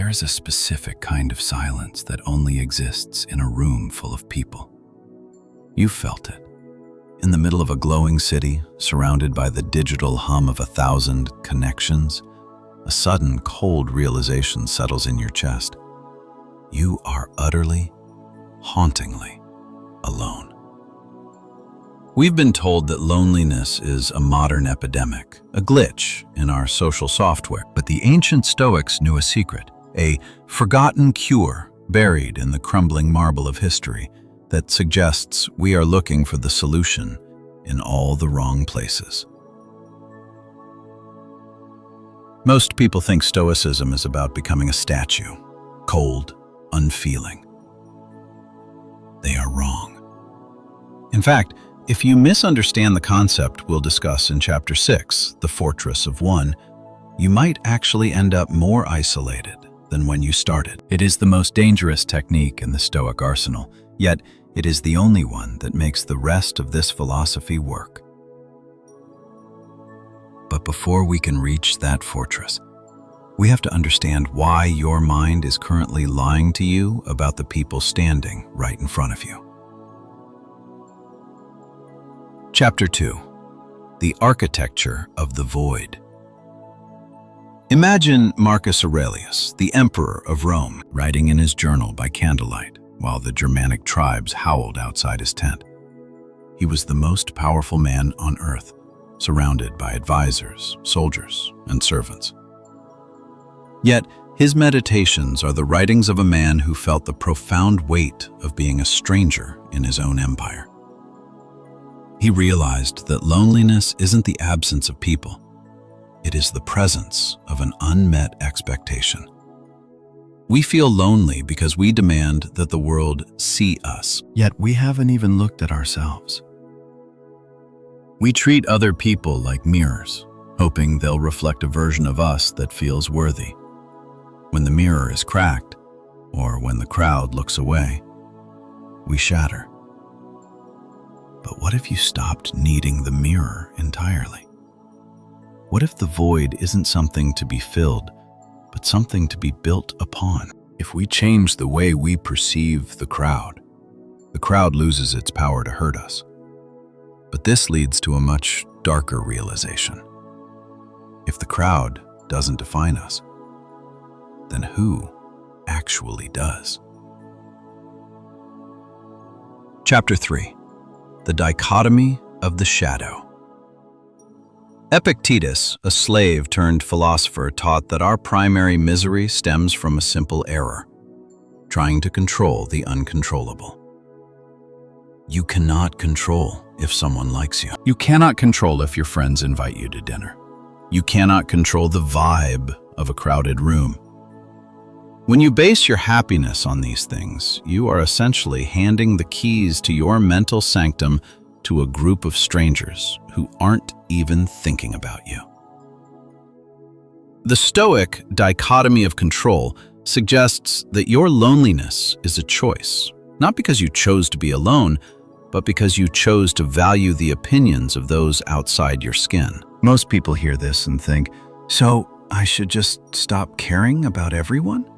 There is a specific kind of silence that only exists in a room full of people. You felt it. In the middle of a glowing city, surrounded by the digital hum of 1,000 connections, a sudden cold realization settles in your chest. You are utterly, hauntingly alone. We've been told that loneliness is a modern epidemic, a glitch in our social software. But the ancient Stoics knew a secret, a forgotten cure buried in the crumbling marble of history that suggests we are looking for the solution in all the wrong places. Most people think Stoicism is about becoming a statue, cold, unfeeling. They are wrong. In fact, if you misunderstand the concept we'll discuss in Chapter 6, The Fortress of One, you might actually end up more isolated than when you started. It is the most dangerous technique in the Stoic arsenal, yet it is the only one that makes the rest of this philosophy work. But before we can reach that fortress, we have to understand why your mind is currently lying to you about the people standing right in front of you. Chapter 2. The Architecture of the Void. Imagine Marcus Aurelius, the emperor of Rome, writing in his journal by candlelight while the Germanic tribes howled outside his tent. He was the most powerful man on earth, surrounded by advisors, soldiers, and servants. Yet, his meditations are the writings of a man who felt the profound weight of being a stranger in his own empire. He realized that loneliness isn't the absence of people. It is the presence of an unmet expectation. We feel lonely because we demand that the world see us, yet we haven't even looked at ourselves. We treat other people like mirrors, hoping they'll reflect a version of us that feels worthy. When the mirror is cracked, or when the crowd looks away, we shatter. But what if you stopped needing the mirror entirely? What if the void isn't something to be filled, but something to be built upon? If we change the way we perceive the crowd loses its power to hurt us. But this leads to a much darker realization. If the crowd doesn't define us, then who actually does? Chapter 3. The Dichotomy of the Shadow. Epictetus, a slave turned philosopher, taught that our primary misery stems from a simple error: trying to control the uncontrollable. You cannot control if someone likes you. You cannot control if your friends invite you to dinner. You cannot control the vibe of a crowded room. When you base your happiness on these things, you are essentially handing the keys to your mental sanctum to a group of strangers who aren't even thinking about you. The Stoic dichotomy of control suggests that your loneliness is a choice, not because you chose to be alone, but because you chose to value the opinions of those outside your skin. Most people hear this and think, so I should just stop caring about everyone?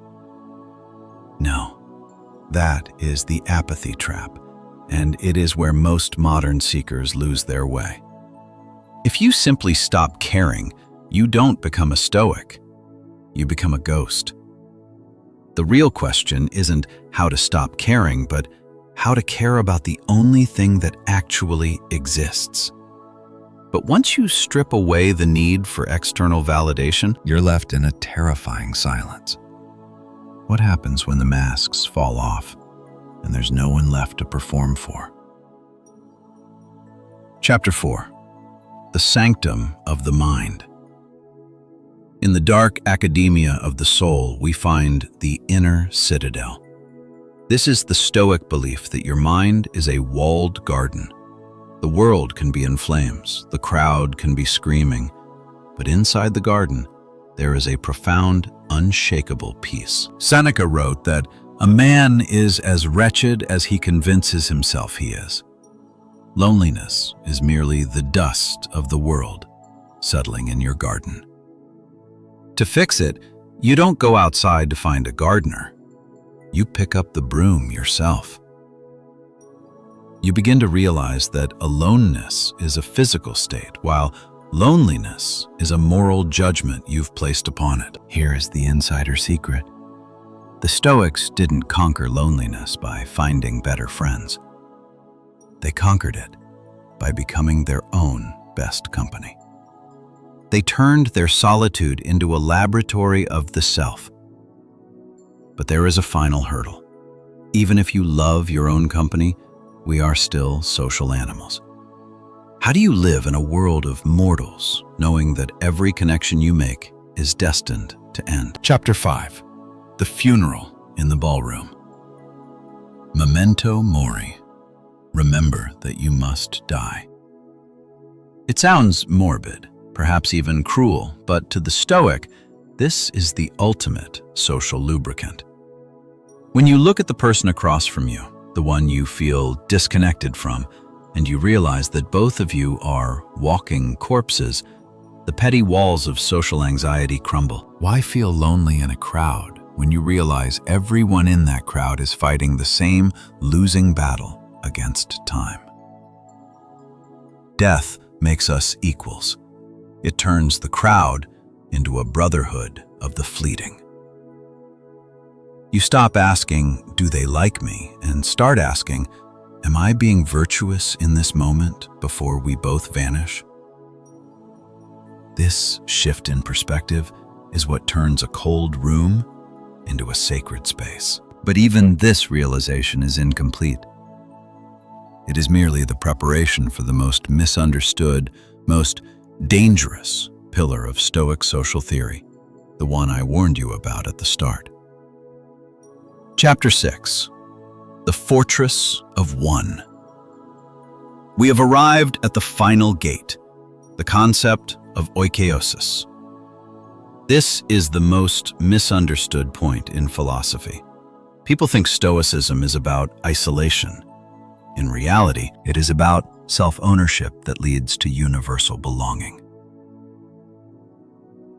No, that is the apathy trap, and it is where most modern seekers lose their way. If you simply stop caring, you don't become a Stoic. You become a ghost. The real question isn't how to stop caring, but how to care about the only thing that actually exists. But once you strip away the need for external validation, you're left in a terrifying silence. What happens when the masks fall off and there's no one left to perform for? Chapter 4. The Sanctum of the Mind. In the dark academia of the soul, we find the inner citadel. This is the Stoic belief that your mind is a walled garden. The world can be in flames, the crowd can be screaming, but inside the garden, there is a profound, unshakable peace. Seneca wrote that a man is as wretched as he convinces himself he is. Loneliness is merely the dust of the world settling in your garden. To fix it, You don't go outside to find a gardener. You pick up the broom yourself. You begin to realize that aloneness is a physical state, while loneliness is a moral judgment you've placed upon it. Here is the insider secret. The Stoics didn't conquer loneliness by finding better friends. They conquered it by becoming their own best company. They turned their solitude into a laboratory of the self. But there is a final hurdle. Even if you love your own company, we are still social animals. How do you live in a world of mortals, knowing that every connection you make is destined to end? Chapter 5. The Funeral in the Ballroom. Memento mori. Remember that you must die. It sounds morbid, perhaps even cruel, but to the Stoic, this is the ultimate social lubricant. When you look at the person across from you, the one you feel disconnected from, and you realize that both of you are walking corpses, the petty walls of social anxiety crumble. Why feel lonely in a crowd when you realize everyone in that crowd is fighting the same losing battle against time? Death makes us equals. It turns the crowd into a brotherhood of the fleeting. You stop asking, do they like me, and start asking, am I being virtuous in this moment before we both vanish? This shift in perspective is what turns a cold room into a sacred space. But even this realization is incomplete. It is merely the preparation for the most misunderstood, most dangerous pillar of Stoic social theory, the one I warned you about at the start. Chapter 6. The Fortress of One. We have arrived at the final gate, the concept of oikeiosis. This is the most misunderstood point in philosophy. People think Stoicism is about isolation. In reality, it is about self-ownership that leads to universal belonging.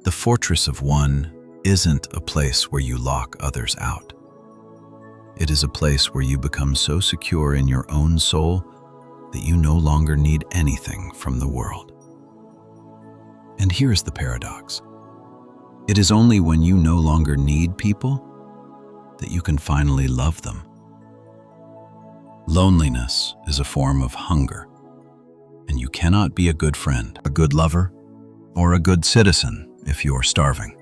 The Fortress of One isn't a place where you lock others out. It is a place where you become so secure in your own soul that you no longer need anything from the world. And here's the paradox. It is only when you no longer need people that you can finally love them. Loneliness is a form of hunger, and you cannot be a good friend, a good lover, or a good citizen if you're starving.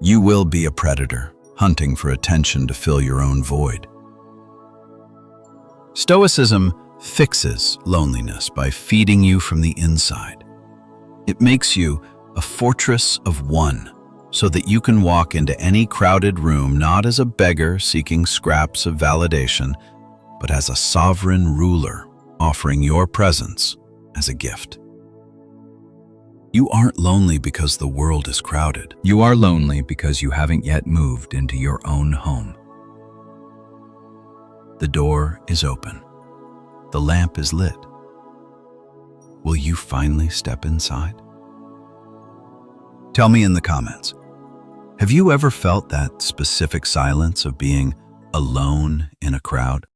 You will be a predator, hunting for attention to fill your own void. Stoicism fixes loneliness by feeding you from the inside. It makes you a fortress of one, so that you can walk into any crowded room not as a beggar seeking scraps of validation, but as a sovereign ruler offering your presence as a gift. You aren't lonely because the world is crowded. You are lonely because you haven't yet moved into your own home. The door is open. The lamp is lit. Will you finally step inside? Tell me in the comments, have you ever felt that specific silence of being alone in a crowd?